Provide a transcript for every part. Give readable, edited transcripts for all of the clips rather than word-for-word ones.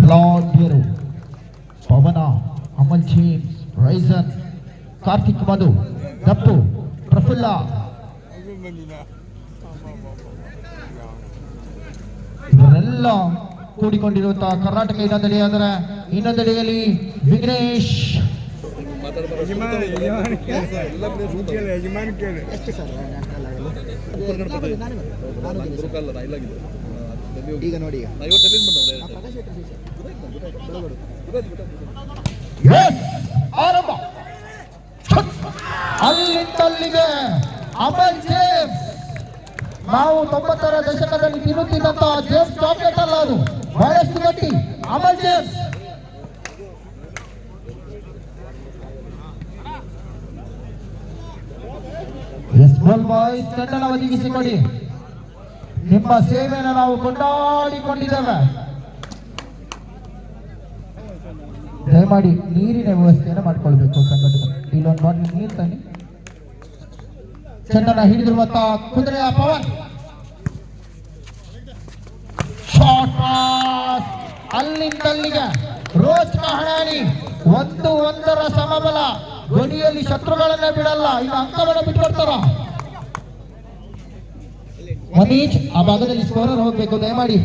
ಬ್ಲಾಡ್ಯರು ಪವನ, Amal James, resin, Karthik ಮಧು, ದಪ್ಪು, ಪ್ರಫುಲ್ಲ. ಇವರೆಲ್ಲ ಕೂಡಿಕೊಂಡಿರುವಂತಹ ಕರ್ನಾಟಕ ಇನ್ನೊಂದೆಡೆಯಲ್ಲಿ ವಿಘ್ನೇಶ್. ಈಗ ನೋಡಿ ಆರಂಭ ಅಲ್ಲಿಂದಲ್ಲಿಗೆ ಅಮಲ್ ಜೇಮ್ಸ್. ನಾವು 90ರ ದಶಕದಲ್ಲಿ ತಿನ್ನುತ್ತಿದ್ದಂತಹ ಜೇಮ್ಸ್ ಚಾಕ್ಲೇಟ್ ಅಲ್ಲ, ಅದು ಬಹಳಷ್ಟು ಗಟ್ಟಿ. Amal James boys ತಂಡನ ಒದಗಿಸಿಕೊಡಿ. ನಿಮ್ಮ ಸೇವೆಯನ್ನು ನಾವು ಕೊಂಡಾಡಿಕೊಂಡಿದ್ದೇವೆ. ದಯಮಾಡಿ ನೀರಿನ ವ್ಯವಸ್ಥೆಯನ್ನು ಮಾಡಿಕೊಳ್ಬೇಕು ಸಂಘಟನೆ. ಇಲ್ಲೊಂದು ಬಾಟ್ಲಿ ನೀರು ತನ್ನಿ. ಚೆಂಡನ ಹಿಡಿದಿರುವಂತಹ ಕುದುರೆಯ ಪವನ್. ಶಾರ್ಟ್ ಪಾಸ್ ಅಲ್ಲಿಂದಲ್ಲಿಗೆ ರೋಚಕ ಹಣಾಣಿ. 1-1 ಸಮಬಲ. ಗಡಿಯಲ್ಲಿ ಶತ್ರುಗಳನ್ನೇ ಬಿಡಲ್ಲ. ಈಗ ಅಂಕವನ್ನು ಬಿಟ್ಕೊಡ್ತಾರ. ಮನೀಶ್ ಆ ಭಾಗದಲ್ಲಿ ಸ್ಕೋರರ್ ಹೋಗ್ಬೇಕು ದಯಮಾಡಿ.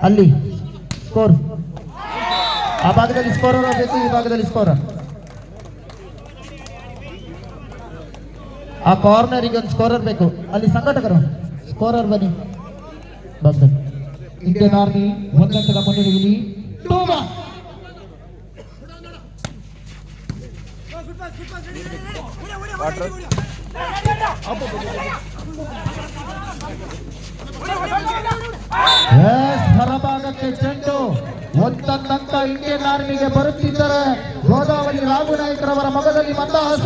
ಅಲ್ಲಿ ಸ್ಕೋರ್, ಆ ಭಾಗದಲ್ಲಿ ಸ್ಕೋರರ್ ಹೋಗ್ಬೇಕು, ಈ ಭಾಗದಲ್ಲಿ ಸ್ಕೋರರ್. ಆ ಕಾರ್ನರಿಗೆ ಒಂದು ಸ್ಕೋರರ್ ಬೇಕು. ಅಲ್ಲಿ ಸಂಘಟಕರು ಸ್ಕೋರರ್ ಬನ್ನಿ. ಬಂದ ಇಂಡಿಯನ್ ಆರ್ಮಿ 1 ಅಂಕದ ಮುನ್ನಡೆಯಲ್ಲಿ 2-1. ಹೊರಭಾಗಕ್ಕೆ ಚೆಂಡು. 1 ಅಂಕ ಇಂಡಿಯನ್ ಆರ್ಮಿಗೆ ಬರುತ್ತಿದ್ದರೆ ಗೋದಾವರಿ ರಾಘುನಾಯ್ಕರವರ ಮಗದಲ್ಲಿ ಮಂದಹಾಸ.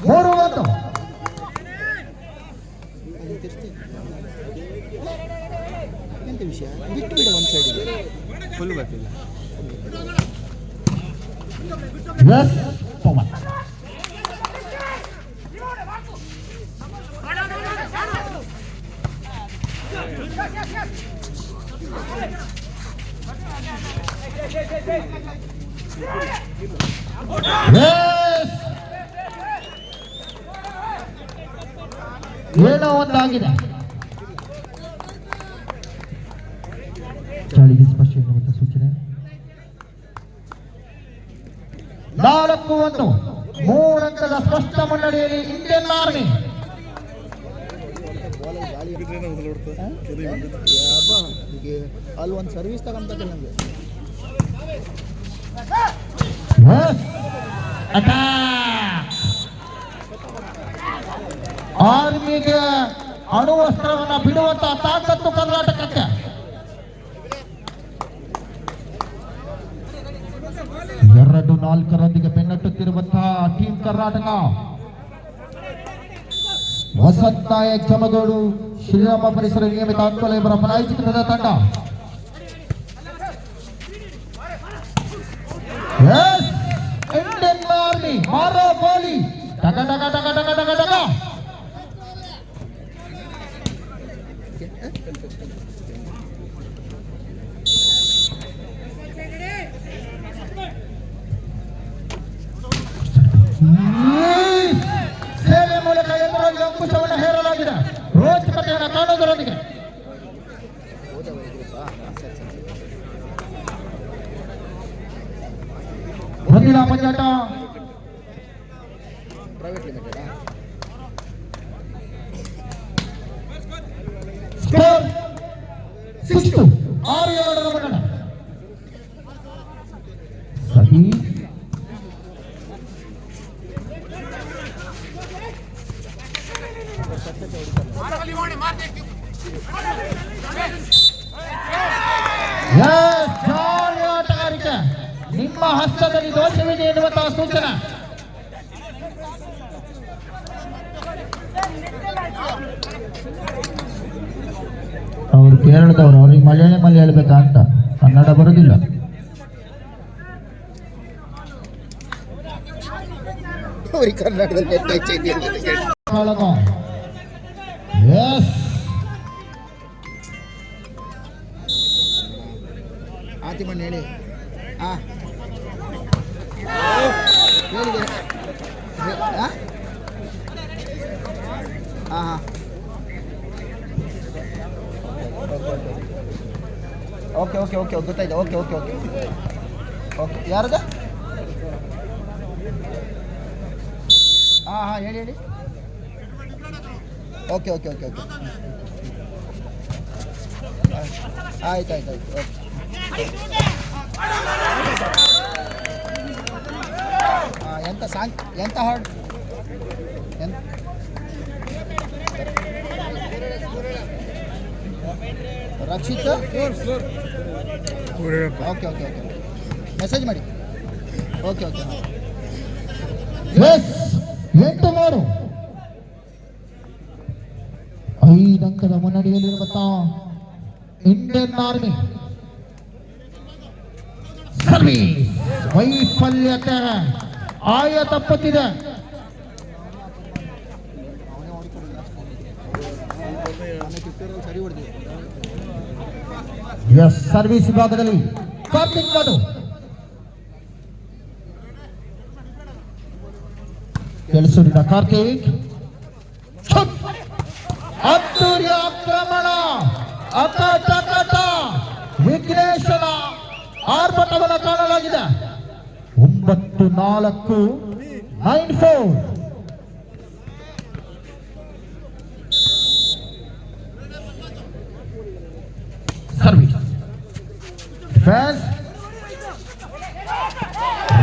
3-1. ವಿಷಯ ಬಿಟ್ಟು ಬಿಡ ಒಂದು ಸೈಡಿಗೆ ಫುಲ್ ಗೊತ್ತಿಲ್ಲ. ಪವನ್ ಏನೋ ಒಂದಾಗಿದೆ. ಚಾಳಿಗೆ ಸ್ಪರ್ಶ ಎನ್ನುವಂಥ ಸೂಚನೆ. 4-1. 3 ಅಂಕದ ಸ್ಪಷ್ಟ ಮುನ್ನಡೆಯಲ್ಲಿ ಇಂಡಿಯನ್ ಆರ್ಮಿ. ಅಲ್ಲಿ ಒಂದು ಸರ್ವಿಸ್ ತಗೊಂತ ನಮಗೆ. ಆರ್ಮಿಗೆ ಅಣುವಸ್ತ್ರವನ್ನು ಬಿಡುವಂತಹ ತಾಕತ್ತು ಕರ್ನಾಟಕಕ್ಕೆ. 2-4 ಬೆನ್ನಟ್ಟುತ್ತಿರುವಂತಹ ಟೀಮ್ ಕರ್ನಾಟಕ. ವಸಂತ ನಾಯಕ್ ಜಮಗೋಡು, ಶ್ರೀರಾಮ ಪರಿಸರ ನಿಯಮಿತ ಅಂಕೋಲ ಇವರ ಪ್ರಾಯೋಜಿತದ ತಂಡ. ಇಂಡಿಯನ್ ಆರ್ಮಿ ಮಾರೋ ಗೋಲಿ. ಟಗ ಟಗ ಟಗ ಟಗ ಟಗ ಟಗ. ಸೇವೆ ಮೂಲಕ ಎದುರಾಗಿ ಅಂಕುಶವನ್ನು ಹೇರಲಾಗಿದೆ. ರೋಚಕತೆಯನ್ನು ಕಾಣುವುದರೊಂದಿಗೆ ಮಹಿಳಾ ಪಂದ್ಯಾಟ. ಸ್ಕೋರ್ 6-2. 6-2 ಮುನ್ನಡೆ. ಸಹಿ ಆಟಗಾರಿಕೆ. ನಿಮ್ಮ ಹಸ್ತದಲ್ಲಿ ದೋಷವಿದೆ ಎನ್ನುವಂತಹ ಸೂಚನೆ. ಅವರು ಕೇರಳದವರು, ಅವ್ರಿಗೆ ಮಲಯಾಳಮಲ್ಲಿ ಹೇಳ್ಬೇಕಾ ಅಂತ, ಕನ್ನಡ ಬರೋದಿಲ್ಲ. ಆತಿಮಣ್ಣ ಹೇಳಿ ಹಾಂ ಹೇಳಿದೆ ಹಾಂ ಹಾಂ ಓಕೆ ಓಕೆ ಓಕೆ ಗೊತ್ತಾಯ್ತು ಓಕೆ ಓಕೆ ಓಕೆ ಓಕೆ ಯಾರದ ಹಾಂ ಹಾಂ ಹೇಳಿ ಹೇಳಿ ಓಕೆ ಓಕೆ ಓಕೆ ಓಕೆ ಆಯ್ತು ಆಯ್ತು ಆಯ್ತು ಓಕೆ ಎಂತ ಸಾಂಗ್ ಎಂತ ಹಾಡು ಎಂತ Rakshith okay okay okay message ಮಾಡಿ ಓಕೆ ಓಕೆ ಎಸ್ 8-3 5 ಅಂಕದ ಮುನ್ನಡೆಯಲ್ಲಿರುವಂತಹ ಇಂಡಿಯನ್ ಆರ್ಮಿ ಸರ್ವಿಸ್ ವೈಫಲ್ಯತೆ ಆಯ ತಪ್ಪುತ್ತಿದೆ. ಸರಿ ಹೊಡೆದಿದೆ ಎಸ್ ಸರ್ವಿಸ್ ವಿಭಾಗದಲ್ಲಿ ಕಾರ್ತಿಕ್ ಮಾಡು ಕೆಲಸದಿಂದ ಕಾರ್ತಿಕ್ ಅದ್ದೂರಿ ಆಕ್ರಮಣ ಅಕಟಕಟ ವಿಘ್ನೇಶನ ಆರ್ಭಟವನ್ನು ಕಾಣಲಾಗಿದೆ. 9-4 9-4 ಸರ್ವಿಸ್ ಫ್ಯಾನ್ಸ್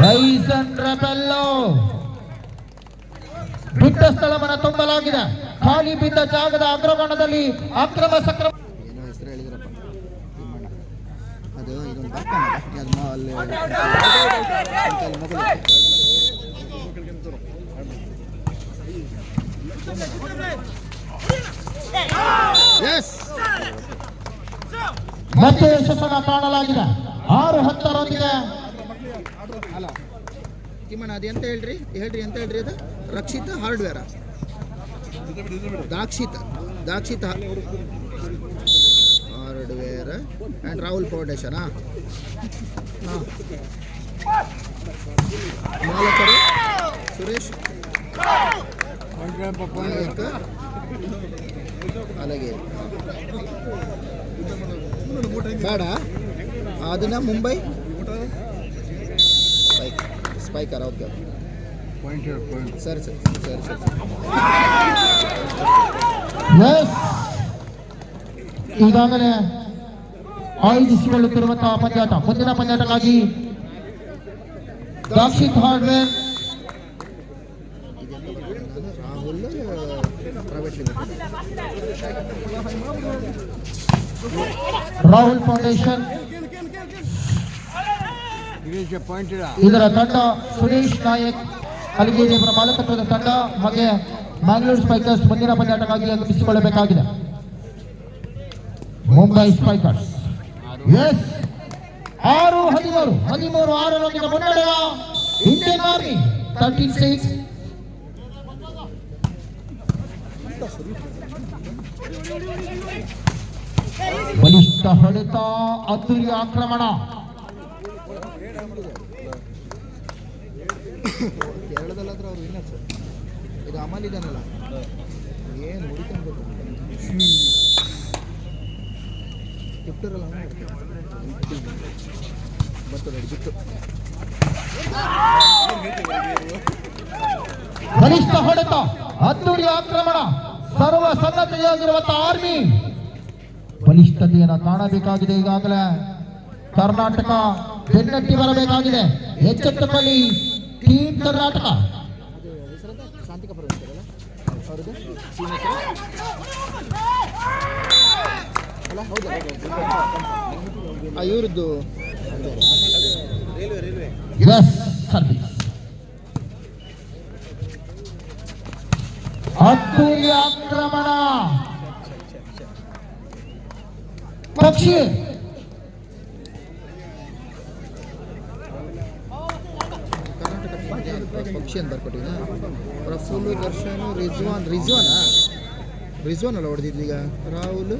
ರೈಸನ್ ರೆಬೆಲ್ಲೋ ಬಿಟ್ಟ ಸ್ಥಳವನ್ನು ತುಂಬಲಾಗಿದೆ. ಖಾಲಿ ಬಿದ್ದ ಜಾಗದ ಅಗ್ರಗಣದಲ್ಲಿ ಅಕ್ರಮ ಸಕ್ರಮ ಏನೋ ಹೆಸರು ಹೇಳಿದ್ರಪ್ಪ ಅದು ಇದೊಂದು ಬರ್ತಾನೆ ಅದು ಅಲ್ಲಿ ಎಸ್ ಮತ್ತೆ ಯಶಸ್ಸನ್ನು ಕಾಣಲಾಗಿದೆ. 6-10 ಅಲ್ಲ ತಿಮ್ಮಣ್ಣ ಅದು ಎಂತ ಹೇಳ್ರಿ ಹೇಳ್ರಿ ಎಂತ ಹೇಳ್ರಿ ಅದು ರಕ್ಷಿತ ಹಾರ್ಡ್ವೇರ ದಾಕ್ಷಿತ ಹಾರ್ಡ್ವೇರ್ ಆ್ಯಂಡ್ ರಾಹುಲ್ ಫೌಂಡೇಶನಾ ಹಾಂ ಮಾಲಕರು ಸುರೇಶ್ ಅಲಗೆ ಬೇಡ ಅದನ್ನ ಮುಂಬೈ ಸ್ಪೈಕರ್ ಓಕೆ ಸರಿ ಸರಿ ಸರಿ ಸರಿ ಎಸ್ ಈಗಾಗಲೇ ಆಯೋಜಿಸಿಕೊಳ್ಳುತ್ತಿರುವಂತಹ ಪಂದ್ಯಾಟ ಮುಂದಿನ ಪಂದ್ಯಾಟಕ್ಕಾಗಿ Dakshith hardware Rahul private Rahul foundation ಇದರ ತಂಡ ಸುರೇಶ್ ನಾಯಕ್ ಅಲಿಗೇರಿಯವರ ಮಾಲಕತ್ವದ ತಂಡ ಹಾಗೆ ಮ್ಯಾಂಗ್ಳೂರ್ ಸ್ಪೈಕರ್ಸ್ ಮುಂದಿನ ಪಂದ್ಯಾಟಕ್ಕಾಗಿ ಅಗಮಿಸಿಕೊಳ್ಳಬೇಕಾಗಿದೆ. Mumbai spikers S 6-13 ಮುನ್ನಡೆಯ Indian army 13-6 ಬಲಿಷ್ಠ ಹೊಡೆತ ಅದ್ದೂರಿ ಆಕ್ರಮಣ ಕೇರಳದಲ್ಲಾದ್ರೆ ಅವ್ರು ವಿನ್ನರ್ ಸರ್ ಇದು ಅಮಲ್ ಇದಾನಲ್ಲ ಏನು ಹುಡುಕೊಂಡು ಗಿಫ್ಟರಲ್ಲ ಬರ್ತದೆ ಬಿಟ್ಟು ಬಲಿಷ್ಠ ಹೊಡೆತ ಅದ್ದೂರಿ ಆಕ್ರಮಣ ಸರ್ವ ಸನ್ನದ್ಧತೆಯಾಗಿರುವಂತಹ ಆರ್ಮಿ ಬಲಿಷ್ಠತೆಯನ್ನು ಕಾಣಬೇಕಾಗಿದೆ. ಈಗಾಗಲೇ ಕರ್ನಾಟಕ ಬೆನ್ನಟ್ಟಿ ಬರಬೇಕಾಗಿದೆ. ಎಚ್ಚೆತ್ತುಕೊಳ್ಳಿ ಟೀಮ್ ಕರ್ನಾಟಕ. ಶಾಂತಿಕ ಪರ ಅವ್ರದ್ದು ಅಲ್ಲ ಹೌದು ಇವ್ರದ್ದು ಎಸ್ ಸರ್ವಿಸ್ ಅದ್ದೂರಿ ಆಕ್ರಮಣ ಪಕ್ಷಿ ಕರ್ನಾಟಕ ಪಕ್ಷಿ ಅಂತ ಬರ್ಕೊಟ್ಟಿನ ಪ್ರಫುಲ್ ದರ್ಶನ್ ರಿಜ್ವಾನ್ ಅಲ್ಲ ಹೊಡೆದಿದ್ದು ಈಗ ರಾಹುಲ್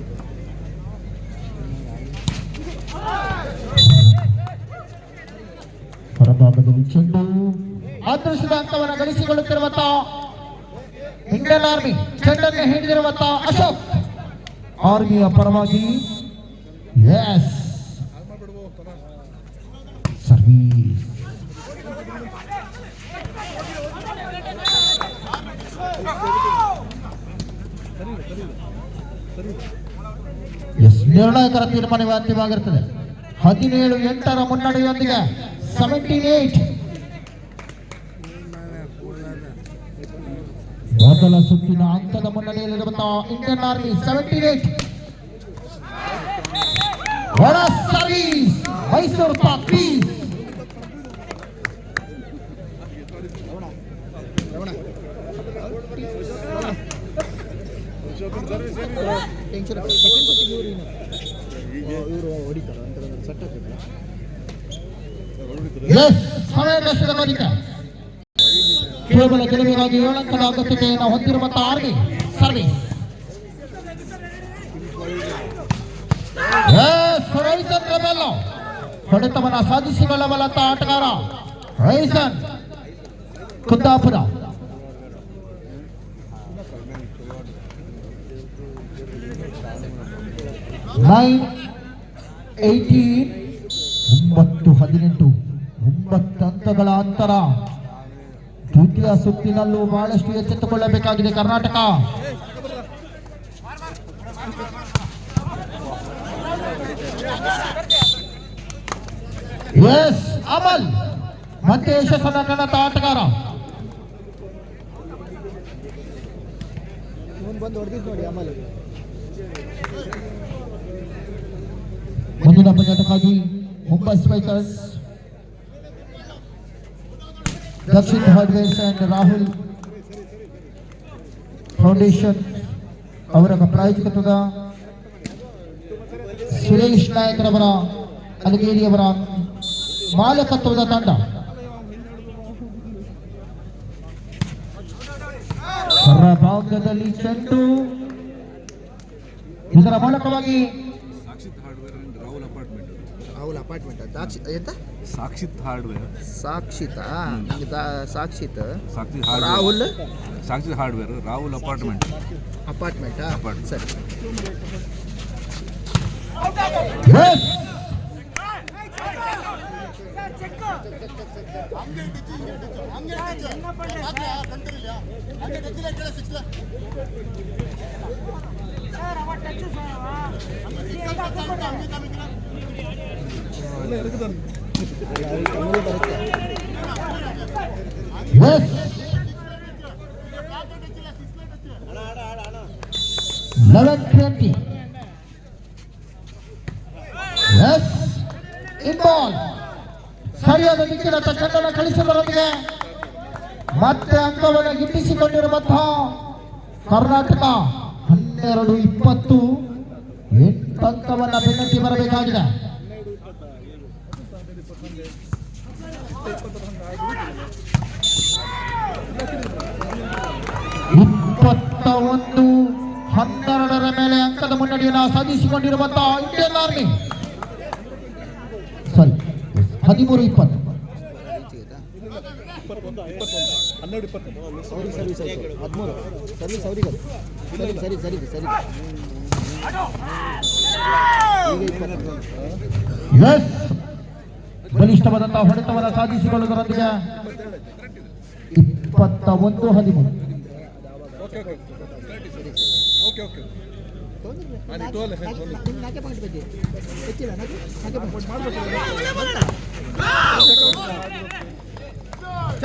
ಭಾಗದಲ್ಲಿ ಚೆಂಡು ಅದೃಷ್ಟದ ಅಂಕವನ್ನು ಗಳಿಸಿಕೊಳ್ಳುತ್ತಿರುವಂತಹ ಇಂಡಿಯನ್ ಆರ್ಮಿ. ಚೆಂಡನ್ನು ಹಿಡಿದಿರುವಂತಹ ಅಶೋಕ್ ಆರ್ಮಿಯ ಪರವಾಗಿ ಎಸ್ ಸರ್ವೀಸ್. ನಿರ್ಣಾಯಕರ ತೀರ್ಮಾನ ಅಂತಿಮವಾಗಿರುತ್ತದೆ. 17-8 ಮುನ್ನಡೆಯೊಂದಿಗೆ 78 ಮೊದಲ ಸುತ್ತಿನ ಹಂತದ ಮುನ್ನಡೆಯಲ್ಲಿರುವಂತಹ ಇಂಡಿಯನ್ ಆರ್ಮಿ 78. ಒಳ ಸರ್ವೀಸ್ ಮೈಸೂರು ಪಾಕ್ ಪೀಸ್. ಕೇವಲ ಗೆಲುವಿಗಾಗಿ 7 ಅಂಕದ ಅಗತ್ಯತೆಯನ್ನು ಹೊಂದಿರುವಂತಹ ಆರ್ಮಿ ಸರ್ವಿಸ್. ಹೊಡೆತವನ್ನು ಸಾಧಿಸಿಕೊಳ್ಳಬಲ್ಲಂತ ಆಟಗಾರ ರೈಸನ್ ಕುಂದಾಪುರ. 9-18 9 ಅಂಕಗಳ ಅಂತರ. ದ್ವಿತೀಯ ಸುತ್ತಿನಲ್ಲೂ ಬಹಳಷ್ಟು ಎಚ್ಚೆತ್ತುಕೊಳ್ಳಬೇಕಾಗಿದೆ ಕರ್ನಾಟಕ. ಎಸ್ ಅಮಲ್ ಮತ್ತೆ ಯಶಸ್ಸನ್ನ ಕಂಡಂತ ಆಟಗಾರ. ಮುಂದಿನ ಪಂದ್ಯಕ್ಕಾಗಿ ಮುಂಬೈ ಸ್ಪೈಕರ್ಸ್, ದಕ್ಷಿಣ್ ಹಾರ್ಡ್ವೇರ್ಸ್ ಅಂಡ್ ರಾಹುಲ್ ಫೌಂಡೇಶನ್ ಅವರ ಪ್ರಾಯೋಜಕತ್ವದ ಸುರೇಶ್ ನಾಯಕರವರ ಅಲಗೇರಿಯವರ ಮಾಲಕತ್ವದ ತಂಡ ಭಾಗದಲ್ಲಿ ಚೆಂಡು. ಇದರ ಮೂಲಕವಾಗಿ ರಾಹುಲ್ ಅಪಾರ್ಟ್ಮೆಂಟ್ ಎಂತ Sakshith hardware Sakshith Rahul Sakshith hardware Rahul apartment ಸರಿ. ಸರಿಯಾದ ದಿಕ್ಕಿನ ಚೆಂಡನ್ನು ಕಳಿಸುವುದರೊಂದಿಗೆ ಮತ್ತೆ ಅಂಕವನ್ನು ಗಿಟ್ಟಿಸಿಕೊಂಡಿರುವಂತಹ ಕರ್ನಾಟಕ 12-20 8 ಅಂಕವನ್ನು ಬೆನ್ನಟ್ಟಿ ಬರಬೇಕಾಗಿದೆ. 21-12 ಮೇಲೆ ಅಂಕದ ಮುನ್ನಡೆಯನ್ನು ಸಾಧಿಸಿಕೊಂಡಿರುವಂತಹ ಇಂಡಿಯನ್ ಆರ್ಮಿ 13-20. ಬಲಿಷ್ಠವಾದಂತಹ ಹೊಡೆತವನ್ನು ಸಾಧಿಸಿಕೊಳ್ಳುವುದರೊಂದಿಗೆ 21-13.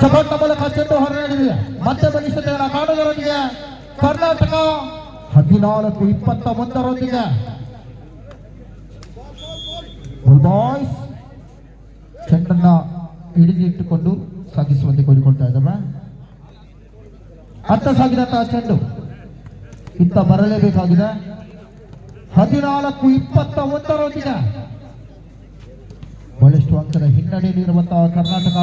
ಚಕೋಟ್ನ ಮೂಲಕ ಚೆಂಡು ಹೊರನಡೆದಿದೆ. ಮತ್ತೆ ಬಲಿಷ್ಠತೆಯನ್ನು ಕಾಣುವುದರೊಂದಿಗೆ ಕರ್ನಾಟಕ 14-21 ಬಾಯ್ಸ್ ಚೆಂಡನ್ನ ಹಿಡಿದಿಟ್ಟುಕೊಂಡು ಸಾಗಿಸುವಂತೆ ಕೋರಿಕೊಳ್ತಾ ಇದ್ದಾವೆ. ಅತ್ತ ಸಾಗಿದಂತಹ ಚೆಂಡು ಇತ್ತ ಬರಲೇಬೇಕಾಗಿದೆ. 14-21 ಬಹಳಷ್ಟು ಅಂಕದ ಹಿನ್ನಡೆಯಲ್ಲಿರುವಂತಹ ಕರ್ನಾಟಕ.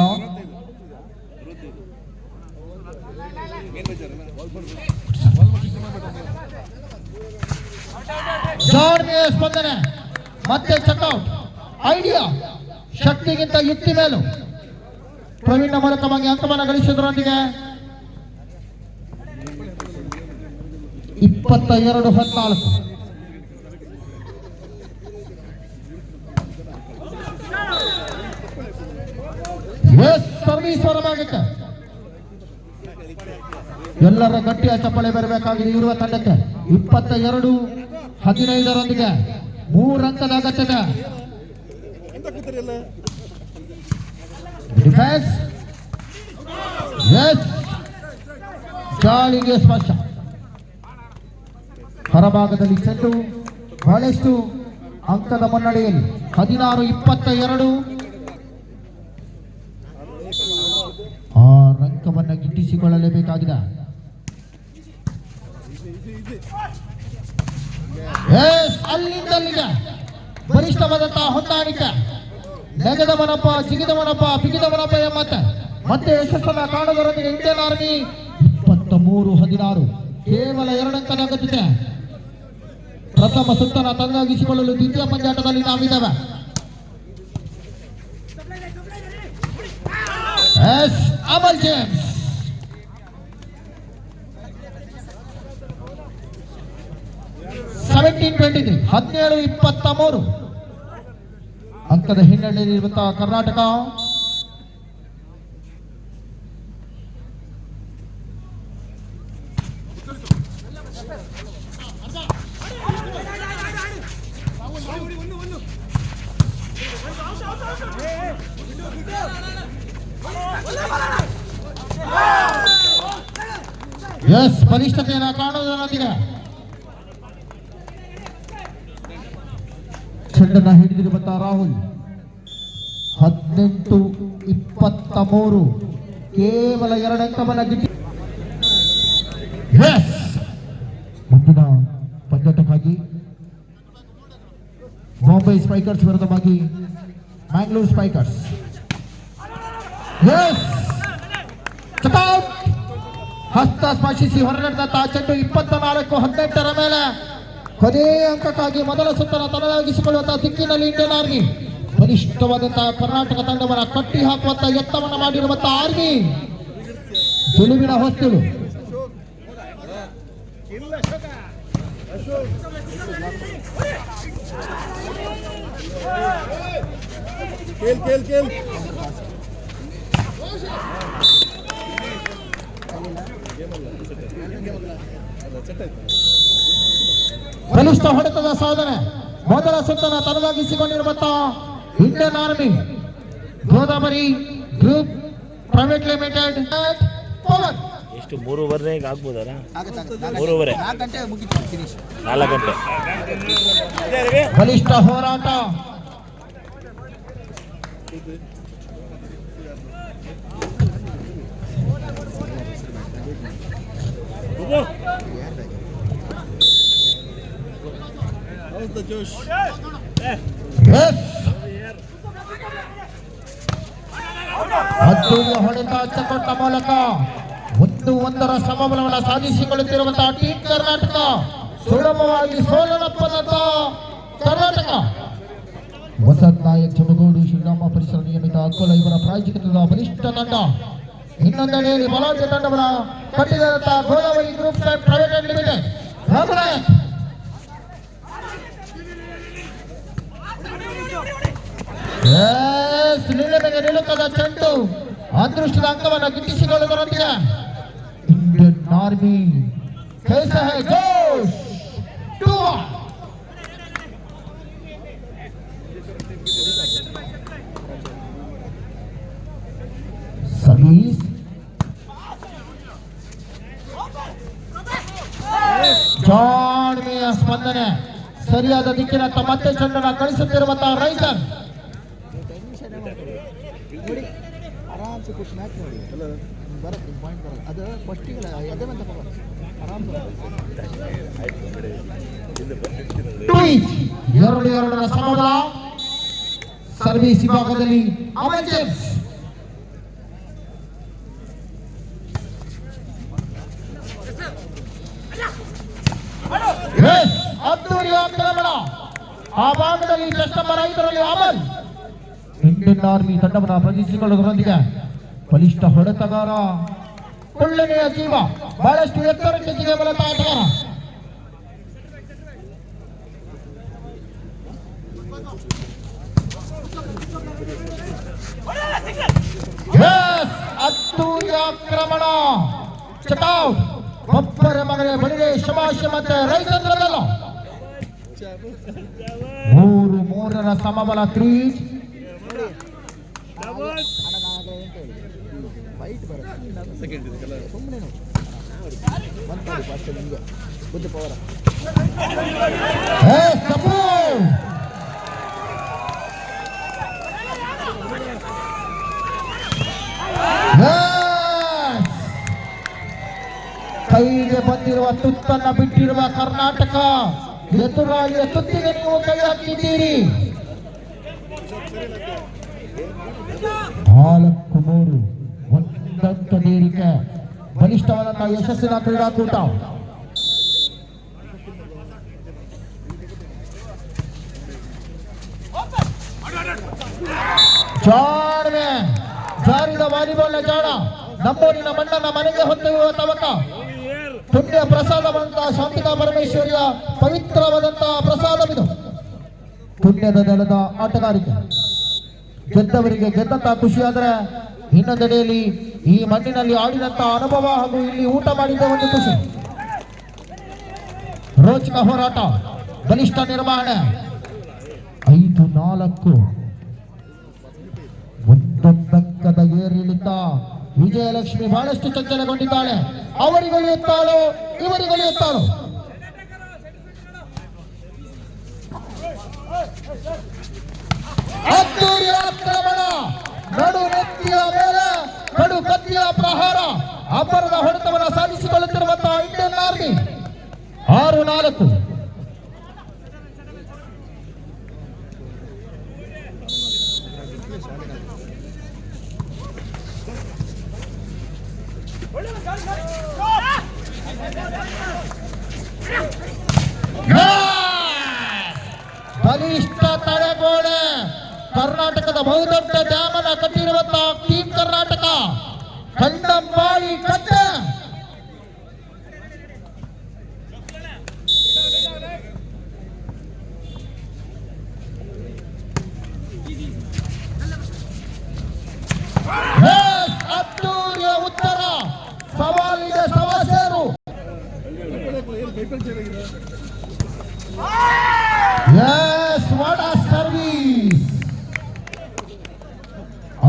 ಸ್ಪಂದನೆ ಮತ್ತೆ ಚೆಕ್ಔಟ್. ಐಡಿಯಾ ಶಕ್ತಿಗಿಂತ ಯುಕ್ತಿ ಮೇಲು. ಪ್ರವೀಣ್ನ ಮೂಲಕವಾಗಿ ಅಂಕವನ್ನು ಗಳಿಸುವುದರೊಂದಿಗೆ 22-14. ಸರ್ವೀಸ್ ಹೊರಭಾಗಕ್ಕೆ ಎಲ್ಲರ ಗಟ್ಟಿಯ ಚಪ್ಪಳೆ ಬರಬೇಕಾಗಿದೆ ಇರುವ ತಂಡಕ್ಕೆ. 22-15 3 ಅಂಕದ ಅಗತ್ಯತೆ. ಡಿಫೆನ್ಸ್ ಗಾಳಿಗೆ ಸ್ಪರ್ಶ. ಹೊರಭಾಗದಲ್ಲಿ ಚೆಂಡು ಬಹಳಷ್ಟು ಅಂಕದ ಮುನ್ನಡೆಯಲ್ಲಿ 16-22. ಆ ಅಂಕವನ್ನು ಗಿಟ್ಟಿಸಿಕೊಳ್ಳಲೇಬೇಕಾಗಿದೆ. ಅಲ್ಲಿಂದಲ್ಲಿಗೆ ಬಲಿಷ್ಠವಾದಂತಹ ಹೊಂದಾಣಿಕೆ. ನೆಗೆದವನಪ್ಪ, ಜಿಗಿದವನಪ್ಪ, ಬಿಗಿದವನಪ್ಪ ಎಂಬಂತೆ ಮತ್ತೆ ಯಶಸ್ಸನ್ನ ಕಾಣುವುದರೊಂದಿಗೆ ಇಂಡಿಯನ್ ಆರ್ಮಿ 23-16 ಕೇವಲ 2 ಅಂಕದ ಅಗತ್ಯತೆ. ಪ್ರಥಮ ಸುತ್ತನ ತನ್ನಗಿಸಿಕೊಳ್ಳಲು ದ್ವಿತೀಯ ಪಂದ್ಯಾಟದಲ್ಲಿ ನಾವಿದ್ದೇವೆ. ಅಮಲ್ ಜೇಮ್ಸ್ 17-23 17-23 ಅಂಕದ ಹಿನ್ನೆಲೆಯಲ್ಲಿರುವಂತಹ ಕರ್ನಾಟಕ. ಬಲಿಷ್ಠತೆಯನ್ನು ಕಾಣುವುದರೊಂದಿಗೆ ಚೆಂಡನ್ನು ಹಿಡಿದಿರುವಂತಹ ರಾಹುಲ್. 18-23 ಕೇವಲ 2 ಅಂಕವನ್ನು ಗಿಟ್ಟಿ. ಮುಂದಿನ ಪಂದ್ಯಾಟಕ್ಕಾಗಿ ಬಾಂಬೆ ಸ್ಪೈಕರ್ಸ್ ವಿರುದ್ಧವಾಗಿ ಮ್ಯಾಂಗ್ಳೂರ್ ಸ್ಪೈಕರ್ಸ್. ಹಸ್ತ ಸ್ಪರ್ಶಿಸಿ ಹೊರನಡೆದಂತಹ ಚೆಂಡು 24-18 ಮೇಲೆ ಕೊನೆಯ ಅಂಕಕ್ಕಾಗಿ ಮೊದಲ ಸುತ್ತನ ತನ್ನದಾಗಿಸಿಕೊಳ್ಳುವಂತಹ ದಿಕ್ಕಿನಲ್ಲಿ ಇಂಡಿಯನ್ ಆರ್ಮಿ ಬಲಿಷ್ಠವಾದಂತಹ ಕರ್ನಾಟಕ ತಂಡವನ್ನು ಕಟ್ಟಿ ಹಾಕುವಂತಹ ಯತ್ನವನ್ನು ಮಾಡಿರುವಂತಹ ಆರ್ಮಿ ಗೆಲುವಿನ ಹೊಸ್ತಿಲು. ಬಲಿಷ್ಠ ಹೊಡೆತದ ಸಾಧನೆ ಮೊದಲ ಸುತ್ತನ ತನ್ನದಾಗಿಸಿಕೊಂಡಿರುವಂತಹ Indian army Godavari group private limited. ಎಷ್ಟು 3:15 ಆಗ್ಬೋದಲ್ಲ? 3:30 4 ಗಂಟೆ. ಬಲಿಷ್ಠ ಹೋರಾಟ. ಅದ್ದೂರಿಯ ಹೊಡೆತ ಅಚ್ಚಕೊಟ್ಟ ಮೂಲಕ 1-1 ಸಮಬಲವನ್ನು ಸಾಧಿಸಿಕೊಳ್ಳುತ್ತಿರುವಂತಹ ಟೀಮ್ ಕರ್ನಾಟಕ ಸುಲಭವಾಗಿ ಸೋಲನಪ್ಪದಂತಹ ಕರ್ನಾಟಕ. ವಸಂತ್ ನಾಯಕ್ ಚಮಗೋಡು ಶ್ರೀರಾಮ ಪರಿಸರ ನಿಯಮಿತ ಅಕೋಲ ಇವರ ಪ್ರಾಯೋಜಕತ್ವದ ಬಲಿಷ್ಠ ತಂಡ. ಇನ್ನೊಂದೆಡೆಯಲ್ಲಿ ಬಲಾಢ್ಯ ತಂಡವನ್ನು ಕಟ್ಟಿದಂತಹ Godavari group private limited. Ramanayak ನಿಲುಮೆಗೆ ನಿಲುಕದ ಚೆಂಡು ಅದೃಷ್ಟದ ಅಂಕವನ್ನು ಗಿಟ್ಟಿಸಿಕೊಳ್ಳುವುದರೊಂದಿಗೆ ಇಂಡಿಯನ್ ಆರ್ಮಿ कैसा है जोश 2-1. ಸರ್ವೀಸ್ ಜಾಣ್ಮೆಯ ಸ್ಪಂದನೆ ಸರಿಯಾದ ದಿಕ್ಕಿನತ್ತ ಮತ್ತೆ ಚೆಂಡನ್ನು ಕಳಿಸುತ್ತಿರುವಂತಹ ರೈಸರ್. ಆರಾಮ್ से कुछ मैच ನೋಡಿ ಬರುತ್ತೆ ಪಾಯಿಂಟ್ ಬರಲ್ಲ ಅದು ಫಸ್ಟಿಗೆ ಅದೇ ಅಂತ ಆರಾಮ್ 2-2 ಸಮಬಲ. ಸರ್ವಿಸ್ ವಿಭಾಗದಲ್ಲಿ ಅಮಲ್ ಜೇಮ್ಸ್. ಅದ್ದೂರಿ ಆಕ್ರಮಣ ಆ ಭಾಗದಲ್ಲಿ test number 5ರಲ್ಲಿ Amal. Indian army ತಂಡವನ್ನು ಪ್ರತಿನಿಧಿಸಿಕೊಳ್ಳುವುದರೊಂದಿಗೆ ಬಲಿಷ್ಠ ಹೊಡೆತಗಾರ, ಒಳ್ಳೆಯ ಜೀವ, ಬಹಳಷ್ಟು ಎತ್ತರಕ್ಕೆ ಜಿಗಬಲತ ಆಟಗಾರ. ಅದ್ದೂರಿ ಆಕ್ರಮಣ, ಚಟೌಟ್, ಒಬ್ಬರ ಮಗನೇ ಬಳಿಗೆ ಶಮಾಶ ಮತ್ತೆ ರೈತಂದ್ರದಲ್ಲ. 3-3 ಸಮಬಲ ಕ್ರೀಜ್. ವೈಟ್ ಬರುತ್ತೆ ಸುಮ್ಮನೆ ಒಂದು ಫಸ್ಟ್ ನಿಮಗೆ ಬುದ್ಧ ಪವರ ಕೈಗೆ ಬಂದಿರುವ ತುತ್ತನ್ನ ಬಿಟ್ಟಿರುವ ಕರ್ನಾಟಕ ಎದುರಾಳಿಯ ತುತ್ತಿಗೆ ನೀವು ಕೈ ಹಾಕಿದ್ದೀರಿ. 4-3 ಒಂದಂಕ ನೀಡಿಕೆ. ಬಲಿಷ್ಠವಾದಂತಹ ಯಶಸ್ಸಿನ ಕ್ರೀಡಾಕೂಟ. ಜಾರಿದ ವಾಲಿಬಾಲ್ನ ಜಾಣ ನಮ್ಮೂರಿನ ಮಣ್ಣನ್ನ ಮನೆಗೆ ಹೊತ್ತೊಯ್ಯುವ ತವಕ. ಪುಣ್ಯ ಪ್ರಸಾದವಂತಹ ಶಾಂತಿಕಾ ಪರಮೇಶ್ವರಿಯ ಪವಿತ್ರವಾದಂತಹ ಪ್ರಸಾದವಿದು. ಪುಣ್ಯದ ನೆಲದ ಆಟಗಾರಿಕೆ. ಗೆದ್ದವರಿಗೆ ಗೆದ್ದಂತಹ ಖುಷಿಯಾದರೆ ಇನ್ನೊಂದೆಡೆಯಲ್ಲಿ ಈ ಮಣ್ಣಿನಲ್ಲಿ ಆಡಿದಂತಹ ಅನುಭವ ಹಾಗೂ ಇಲ್ಲಿ ಊಟ ಮಾಡಿದ ಒಂದು ಖುಷಿ. ರೋಚಕ ಹೋರಾಟ, ಬಲಿಷ್ಠ ನಿರ್ವಹಣೆ. 5-4 ಒಂದೊಂದಂಕದ ಏರಿಳಿತ. ವಿಜಯಲಕ್ಷ್ಮಿ ಬಹಳಷ್ಟು ಚಂಚಲಗೊಂಡಿದ್ದಾಳೆ. ಅವರಿಗೊಲಿಯುತ್ತಾಳೋ ಇವರಿಗೊಲಿಯುತ್ತಾಳೋ. ಅದ್ದೂರಿ ಆಕ್ರಮಣ, ನಡು ನೆತ್ತಿಯ ಮೇಲೆ ನಡು ಕತ್ತಿಯ ಪ್ರಹಾರ. ಅಬ್ಬರದ ಹೊಡೆತವನ್ನು ಸಾಧಿಸಿಕೊಳ್ಳುತ್ತಿರುವಂತಹ ಇಂಡಿಯನ್ ಆರ್ಮಿ. 6-4. ಬಲಿಷ್ಠ ತಡೆಗೋಡೆ. ಕರ್ನಾಟಕದ ಬಹುದೊಡ್ಡ ಡ್ಯಾಮನ್ನ ಕಟ್ಟಿರುವಂತಹ ಟೀಮ್ ಕರ್ನಾಟಕ. ಕಂಡಂಬಾಳಿ ಕಟ್ಟೆ. ಅದ್ದೂರಿಯ ಉತ್ತರ. ಸವಾಲಿಗೆ ಸವಾಸೇರು. Yes, what a service.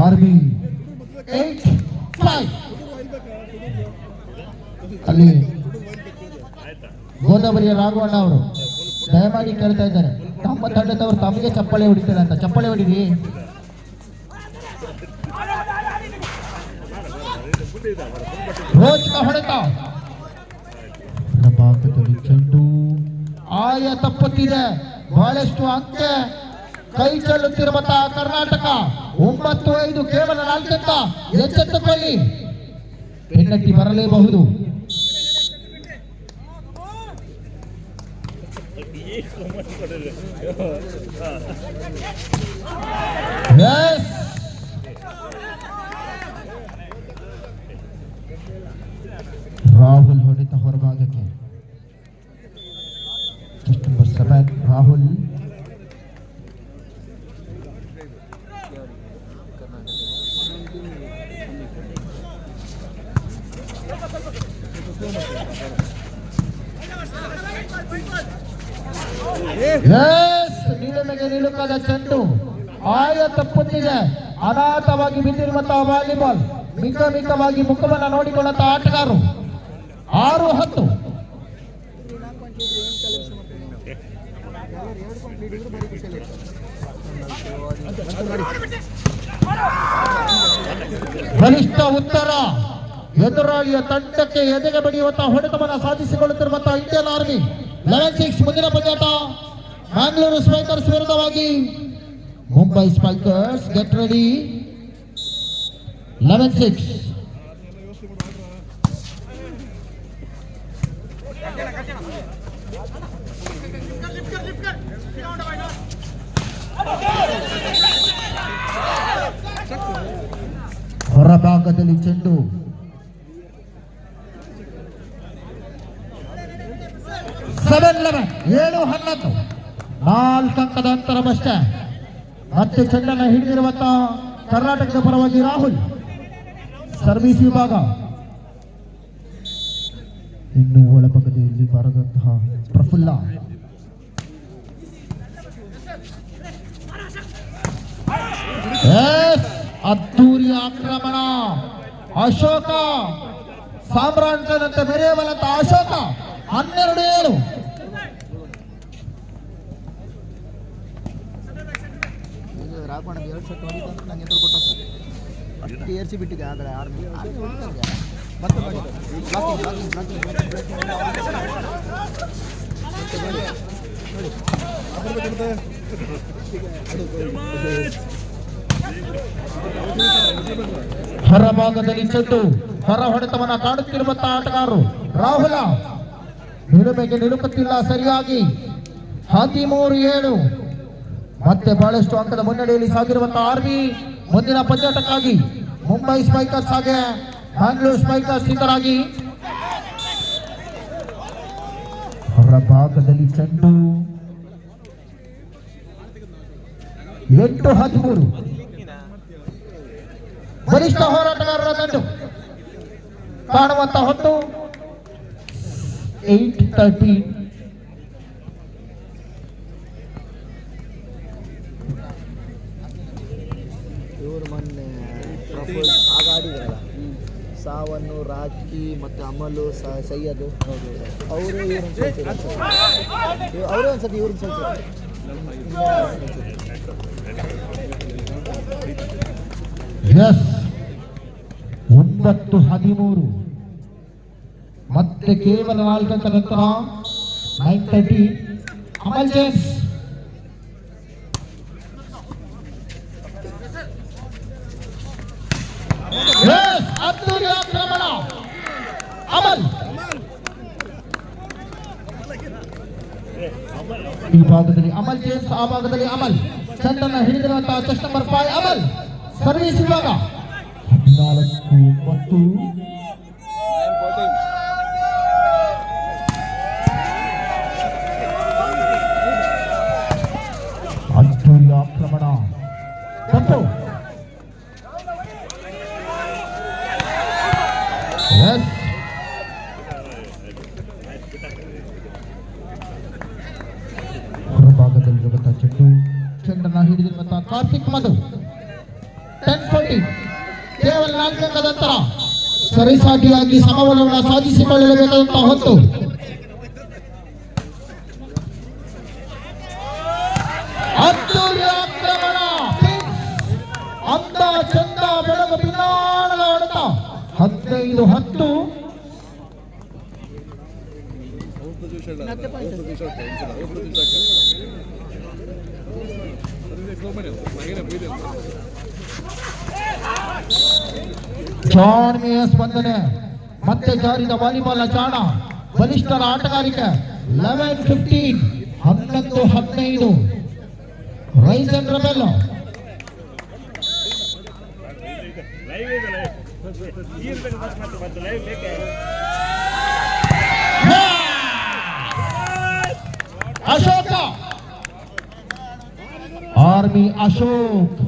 Army 8-5. ಅಲ್ಲಿ ಗೋದಾವರಿಯ ರಾಘವಣ್ಣ ಅವರು ದಯಮಾಡಿ ಕೇಳ್ತಾ ಇದ್ದಾರೆ, ತಮ್ಮ ತಂಡದವರು ತಮಗೆ ಚಪ್ಪಾಳೆ ಹೊಡಿತಾರೆ ಅಂತ. ಚಪ್ಪಾಳೆ ಹೊಡಿರಿ. ರೋಚಕ ಹೊಡೆತ. ಭಾಗದಲ್ಲಿ ಚೆಂಡು ಆಯ ತಪ್ಪುತ್ತಿದೆ. ಬಹಳಷ್ಟು ಅಂಕೆ ಕೈ ಚೆಲ್ಲುತ್ತಿರುವಂತಹ ಕರ್ನಾಟಕ. 9-5 ಕೇವಲ 4 ಅಂಕ. ಎಚ್ಚೆತ್ತುಕೊಳ್ಳಿ, ಪೆನ್ನಲ್ಟಿ ಬರಲೇಬಹುದು. ರಾಹುಲ್ ಹೊಡೆತ ಹೊರಭಾಗಕ್ಕೆ. ನಂಬರ್ 7 ರಾಹುಲ್. ನೀಲಮೆಗೆ ನಿಲುಕದ ಚೆಂಡು ಆಯ ತಪ್ಪುತ್ತಿದೆ. ಅನಾಥವಾಗಿ ಬಿದ್ದಿರುವಂತಹ ವಾಲಿಬಾಲ್. ಮಿತವಾಗಿ ಮುಖವನ್ನು ನೋಡಿಕೊಳ್ಳುವಂತಹ ಆಟಗಾರರು. 6-10. ಬಲಿಷ್ಠ ಉತ್ತರ. ಎದುರಾಳಿಯ ತಂಡಕ್ಕೆ ಎದೆಗೆ ಬಡಿಯುವಂತಹ ಹೊಡೆತವನ್ನು ಸಾಧಿಸಿಕೊಳ್ಳುತ್ತಿರುವಂತಹ ಇಂಡಿಯನ್ ಆರ್ಮಿ. 11-6 ಮುಂದಿನ ಪಂದ್ಯಾಟ. ಮ್ಯಾಂಗ್ಳೂರು ಸ್ಪೈಕರ್ಸ್ ವಿರುದ್ಧವಾಗಿ ಮುಂಬೈ ಸ್ಪೈಕರ್ಸ್. Get ready. 11-6. ಹೊರಭಾಗ ಹೊರಭಾಗದಲ್ಲಿ ಚೆಂಡು. ಸೆವೆನ್ 7-11 4 ಅಂಕದ ಅಂತರವಷ್ಟೇ. ಮತ್ತೆ ಚೆಂಡನ್ನು ಹಿಡಿದಿರುವಂತಹ ಕರ್ನಾಟಕದ ಪರವಾಗಿ ರಾಹುಲ್. ಸರ್ವಿಸ್ ವಿಭಾಗ ಇನ್ನು ಒಳಭಾಗದಲ್ಲಿ ಬರದಂತಹ ಪ್ರಫುಲ್ಲ. ಅದ್ದೂರಿ ಆಕ್ರಮಣ. ಅಶೋಕ ಸಾಮ್ರಾಜ್ಯದಂತೆ ಮೆರೆಯಬಲ್ಲಂತ ಅಶೋಕ 12-7. ರಾಕೋಣ 2 ಸೆಟ್ ಹೊಡಿತು ಅಂತ ನಂಗೆ ಎದುರು ಕೊಟ್ಟ ಅಷ್ಟು ಏರ್ಸಿ ಬಿಟ್ಟಿದೆ ಆಗಲೇ 6 ಮತ್ತೆ ನೋಡಿ ಹೊರಭಾಗದಲ್ಲಿ ಚೆಂಡು. ಹೊರ ಹೊಡೆತವನ್ನ ಕಾಡುತ್ತಿರುವಂತಹ ಆಟಗಾರರು ರಾಹುಲ. ನಿಲುಮೆಗೆ ನಿಲುಕುತ್ತಿಲ್ಲ ಸರಿಯಾಗಿ. 13-7 ಮತ್ತೆ ಬಹಳಷ್ಟು ಅಂಕದ ಮುನ್ನಡೆಯಲ್ಲಿ ಸಾಗಿರುವಂತಹ ಆರ್ಮಿ. ಮುಂದಿನ ಪಂದ್ಯಾಟಕ್ಕಾಗಿ ಮುಂಬೈ ಸ್ಪೈಕರ್ಸ್ ಹಾಗೆ ಬ್ಯಾಂಗ್ಳೂರ್ ಸ್ಪೈಕರ್ಸ್ ಸಿದ್ಧರಾಗಿ. ಹೊರಭಾಗದಲ್ಲಿ ಚೆಂಡು. 8-13 ಬಲಿಷ್ಠ ಹೋರಾಟಗಾರರ ದಂಡು ಕಾಣುವಂತ ಹೊತ್ತು. 8-13 ಇವರು ಮೊನ್ನೆ ಆಗ ಆಡಿದ್ರಲ್ಲ ಸಾವನ್ನು ರಾಕಿ ಮತ್ತು ಅಮಲು ಸೈಯದ್ ಅವರು ಇವ್ರನ್ನ ಸೋಲ್ಸಿದ್ರು. ಅವರೇ ಒಂದ್ಸತಿ ಇವ್ರನ್ನ ಸೋಲ್ಸಿದ್ರು. 9-13 ಮತ್ತೆ ಕೇವಲ 4 ಅಂಕದ ನಂತರ 9-13 ಅಮಲ್ ಜೇಮ್ಸ್. ಅದ್ದೂರಿ ಆಕ್ರಮಣ ಅಮಲ್. ಈ ಭಾಗದಲ್ಲಿ ಅಮಲ್ ಜೇಮ್ಸ್, ಆ ಭಾಗದಲ್ಲಿ ಅಮಲ್. ಚೆಂಡನ್ನು ಹಿಡಿದಿರುವಂತಹ ಚೆಸ್ಟ್ ನಂಬರ್ 5 ಅಮಲ್. ಸರ್ವಿಸ್ ವಿಭಾಗ 14-9 ಅದ್ದೂರಿ ಆಕ್ರಮಣ ತಪ್ಪು. ಹೊರಭಾಗದಲ್ಲಿರುವಂತಹ ಚೆಂಡು. ಚೆಂಡನ್ನು ಹಿಡಿದಿರುವಂತಹ ಕಾರ್ತಿಕ್ ಮಧು. 10-14 ಕೇವಲ 4 ಅಂಕದ ನಂತರ ಸರಿಸಾಟಿಯಾಗಿ ಸಮಬಲವನ್ನು ಸಾಧಿಸಿಕೊಳ್ಳಬೇಕಾದಂತಹ ಹೊತ್ತು. ಅದ್ದೂರಿ ಆಕ್ರಮಣ. ಅಂದ ಚಂದ ಬೆಳಗು ಪಿನ್ನಾಣದ ಹೊಡೆತ. 15-10 ಜಾನ್ ಮೇಯಸ್ ಸ್ಪಂದನೆ. ಮತ್ತೆ ಜಾರಿದ ವಾಲಿಬಾಲ್ ಜಾಣ. ಬಲಿಷ್ಠರ ಆಟಗಾರಿಕೆ. 11-15 11-15 rise and rebel. Ashoka army Ashok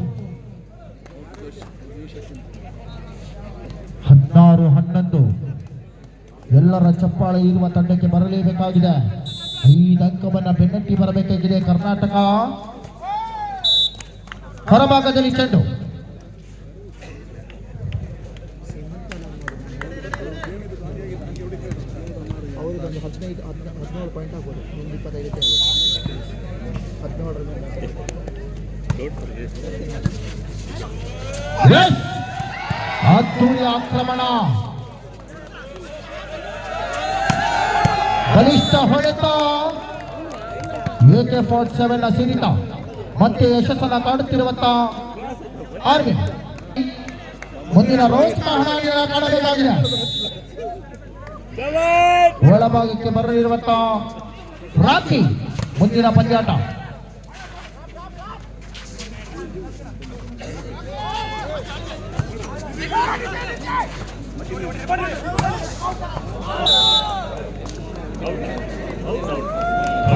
16-11 ಎಲ್ಲರ ಚಪ್ಪಾಳೆ ಇರುವ ತಂಡಕ್ಕೆ ಬರಲೇಬೇಕಾಗಿದೆ. 5 ಅಂಕವನ್ನು ಬೆನ್ನಟ್ಟಿ ಬರಬೇಕಾಗಿದೆ ಕರ್ನಾಟಕ. ಹೊರಭಾಗದಲ್ಲಿ ಚೆಂಡು. ಅವರಿಗೊಂದು 17 ಪಾಯಿಂಟ್ ಆಗ್ಬೋದು. 25 17 ಅದ್ದೂರಿ ಆಕ್ರಮಣ. ಬಲಿಷ್ಠ ಹೊಡೆತ. AK-47 ಸಿರಿತ ಮತ್ತೆ ಯಶಸ್ಸನ್ನ ಕಾಡುತ್ತಿರುವಂತಹ ಆರ್ಮಿ. ಮುಂದಿನ ರೋಹಿತ್ ಹಣಾಗಿನ ಕಾಣಬೇಕಾಗಿದೆ. ಒಳಭಾಗಕ್ಕೆ ಬರಲಿರುವಂತಹ ರಾಕಿ. ಮುಂದಿನ ಪಂದ್ಯಾಟ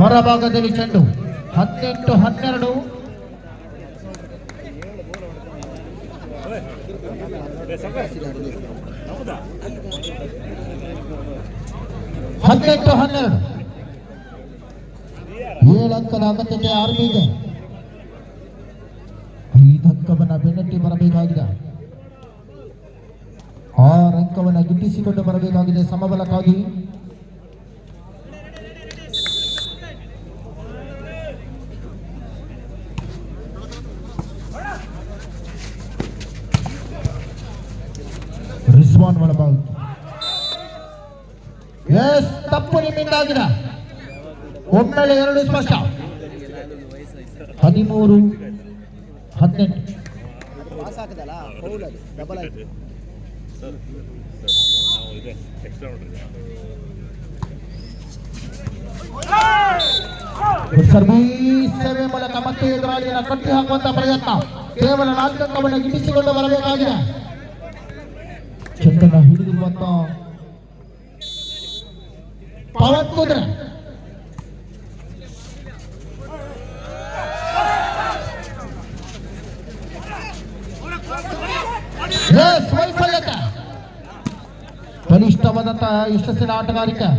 ಹೊರಭಾಗದಲ್ಲಿ ಚೆಂಡು 18-12. ಏಳು ಅಂಕದ ಅಗತ್ಯತೆ ಆರ್ಮಿಗೆ. 5 ಅಂಕವನ್ನು ಬೆನ್ನಟ್ಟಿ ಬರಬೇಕಾಗಿದೆ. 6 ಅಂಕವನ್ನು ಗಿಟ್ಟಿಸಿಕೊಂಡು ಬರಬೇಕಾಗಿದೆ ಸಮಬಲಕ್ಕಾಗಿ. ರಿಜ್ವಾನ್ ಒಳಬಾಗ್ ಎಸ್ ತಪ್ಪು ನಿಮ್ಮಿಂದಾಗಿದೆ. ಒಮ್ಮೆಲೆ 2 ಸ್ಪಷ್ಟ. 13-18. ಪಾಸ್ ಹಾಕದಲ್ಲ ಫೌಲ್ ಅದು ಡಬಲ್ ಆಯ್ತು. ಸರ್ವೀಸ್ ಸೇವೆ ಮೂಲಕ ಮತ್ತೆ ಎದುರಾಳಿಯನ್ನು ಕಟ್ಟಿ ಹಾಕುವಂತ ಪ್ರಯತ್ನ. ಕೇವಲ 4 ಅಂಕವನ್ನು ಗಿಟ್ಟಿಸಿಕೊಂಡು ಬರಬೇಕಾಗಿದೆ. ಚೆಂಡನ್ನು ಹಿಡಿದಿರುವಂತ ಪವನ್ ಕುದ್ರೆ ವೈಫಲ್ಯತೆ. ಬಲಿಷ್ಠವಾದಂತಹ ಯಶಸ್ಸಿನ ಆಟಗಾರಿಕೆ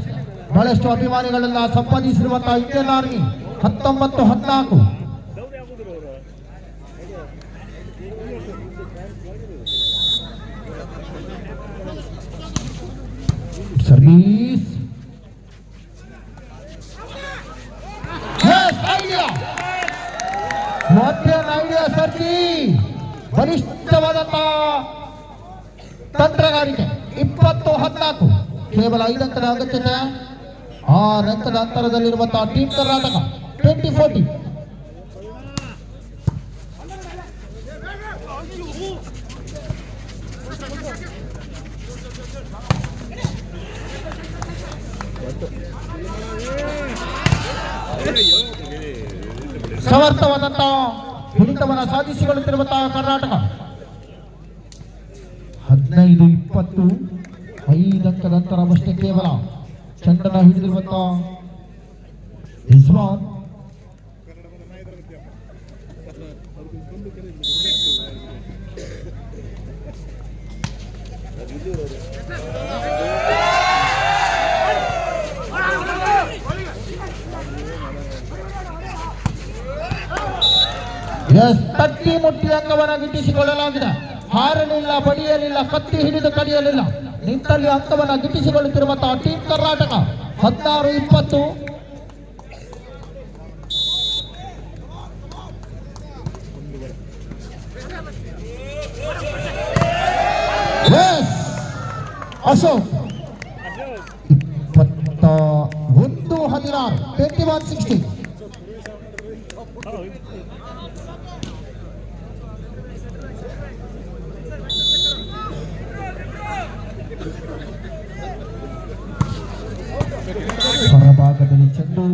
ಬಹಳಷ್ಟು ಅಭಿಮಾನಿಗಳೆಲ್ಲ ಸಂಪಾದಿಸಿರುವಂತಹ ಇಂಡಿಯನ್ ಆರ್ಮಿ 19-14. ಸರ್ವೀಸ್ ಐಡಿಯಾ ಸರ್ಜಿ. ಬಲಿಷ್ಠವಾದಂತಹ ತಂತ್ರಗಾರಿಕೆ 20-14. ಕೇವಲ 5 ಅಂಕದ ಅಗತ್ಯತೆ. 6 ಅಂಕದ ಅಂತರದಲ್ಲಿರುವಂತಹ ಟೀಮ್ ಕರ್ನಾಟಕ 20-40. ಸಮರ್ಥವಾದಂತಹ ಹಿಡಿತವನ್ನು ಸಾಧಿಸಿಕೊಳ್ಳುತ್ತಿರುವಂತಹ ಕರ್ನಾಟಕ 15-20. 5 ಅಂಕದ ಅಂತರವಷ್ಟೇ ಕೇವಲ. ಚೆಂಡನ್ನು ಹಿಡಿದಿರುವಂತಹ ರಿಜ್ವಾನ್ ತಟ್ಟಿ ಮುಟ್ಟಿ ಅಂಕವನ್ನು ಗಿಟ್ಟಿಸಿಕೊಳ್ಳಲಾಗಿದೆ. ಹಾರಲಿಲ್ಲ, ಬಡಿಯಲಿಲ್ಲ, ಕತ್ತಿ ಹಿಡಿದು ಕಡಿಯಲಿಲ್ಲ. ನಿಂತಲ್ಲಿ ಅಂಕವನ್ನು ಗಿಟ್ಟಿಸಿಕೊಳ್ಳುತ್ತಿರುವಂತಹ ಟೀಮ್ ಕರ್ನಾಟಕ 16-20. ಅಶೋಕ್ 21-16. 21-16. ಹೊರಭಾಗದಲ್ಲಿ ಚೆಂಡು.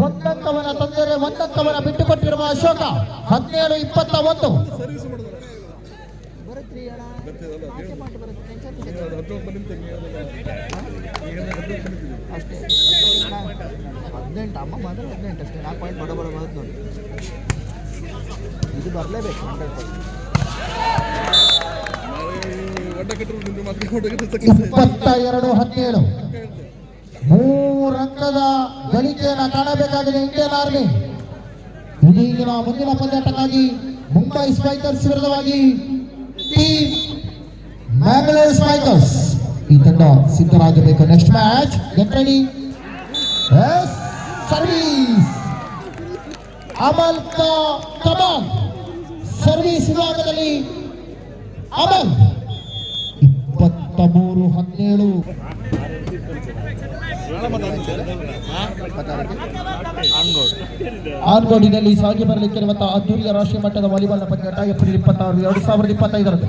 1 ಅಂಕವನ್ನು ತಂದರೆ 1 ಅಂಕವನ್ನು ಬಿಟ್ಟುಕೊಟ್ಟಿರುವ ಅಶೋಕ 17-21. ಅಷ್ಟೇ 18 ಅಮ್ಮ ಮಾತ್ರ 18 ಅಷ್ಟೇ. 4 ಪಾಯಿಂಟ್ ಬಡ ಬರುತ್ತೆ ನೋಡಿ. ಇದು ಬರಲೇಬೇಕು 100%. 22-17. 3 ಅಂಕದ ಗಳಿಕೆಯನ್ನು ಕಾಣಬೇಕಾಗಿದೆ ಇಂಡಿಯನ್ ಆರ್ಮಿ. ಇದೀಗಿನ ಮುಂದಿನ ಪಂದ್ಯಾಟಕ್ಕಾಗಿ ಮುಂಬೈ ಸ್ಪೈಕರ್ಸ್ ವಿರುದ್ಧವಾಗಿ ಟೀಮ್ ಮ್ಯಾಂಗ್ಳೂರ್ ಸ್ಪೈಕರ್ಸ್ ಈ ತಂಡ ಸಿದ್ಧರಾಗಬೇಕು. Next match get ready. Service Amal ಕಮಾಲ್. ಸರ್ವೀಸ್ ವಿಭಾಗದಲ್ಲಿ ಅಮಲ್ 23-17. ಆನ್ಗೋಡಿನಲ್ಲಿ ಸಾಗಿ ಬರಲಿಕ್ಕಿರುವಂತಹ ಅದ್ದೂರಿಯ ರಾಷ್ಟ್ರೀಯ ಮಟ್ಟದ ವಾಲಿಬಾಲ್ ಪಂದ್ಯಾಟ April 26, 2025.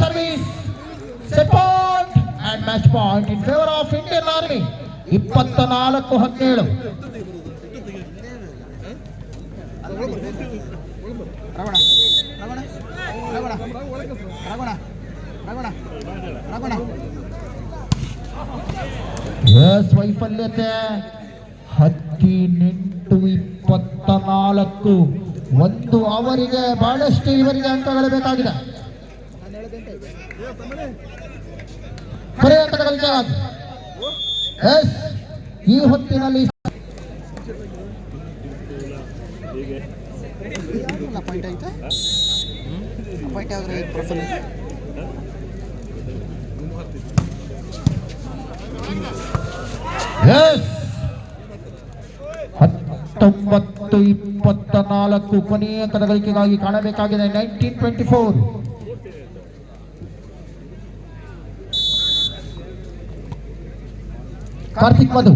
Service set point and match point in favour of Indian army 24-17. ರಗಣ ರಗಣ ರಗಣ ರಗಣ ರಗಣ ರಗಣ ಎಸ್ ವೈಫಲ್ಯತೆ 18-24 ಒಂದು ಅವರಿಗೆ ಬಹಳಷ್ಟು ಇವರಿಗೆ ಅಂಕಗಳು ಬೇಕಾಗಿದೆ. ಕೊನೆಯ ಅಂಕಗಳಿಗೆ ಎಸ್ ಈ ಹೊತ್ತಿನಲ್ಲಿ ಪಾಯಿಂಟ್ ಆಯ್ತಾ ಪಾಯಿಂಟ್ ಆದ್ರೆ ಪ್ರೊಫೈಲ್ ಎಸ್ 19-24 ಕೊನೆಯ ಅಂಕದ ಗಳಿಕೆಗಾಗಿ ಕಾಣಬೇಕಾಗಿದೆ. 19-24 ಕಾರ್ತಿಕ್ ಮಧು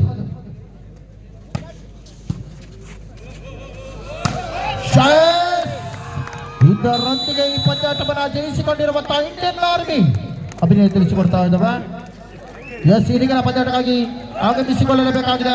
ಇದರೊಂದಿಗೆ ಈ ಪಂದ್ಯಾಟವನ್ನು ಜಯಿಸಿಕೊಂಡಿರುವಂತಹ ಇಂಡಿಯನ್ ಆರ್ಮಿ ಅಭಿನಯ ತಿಳಿಸಿಕೊಡ್ತಾ ಇದ್ದಾವೆ. ಎಸ್ ಈಗಿನ ಪಂದ್ಯಾಟಕ್ಕಾಗಿ ಆಗಮಿಸಿಕೊಳ್ಳಲೇಬೇಕಾಗಿದೆ.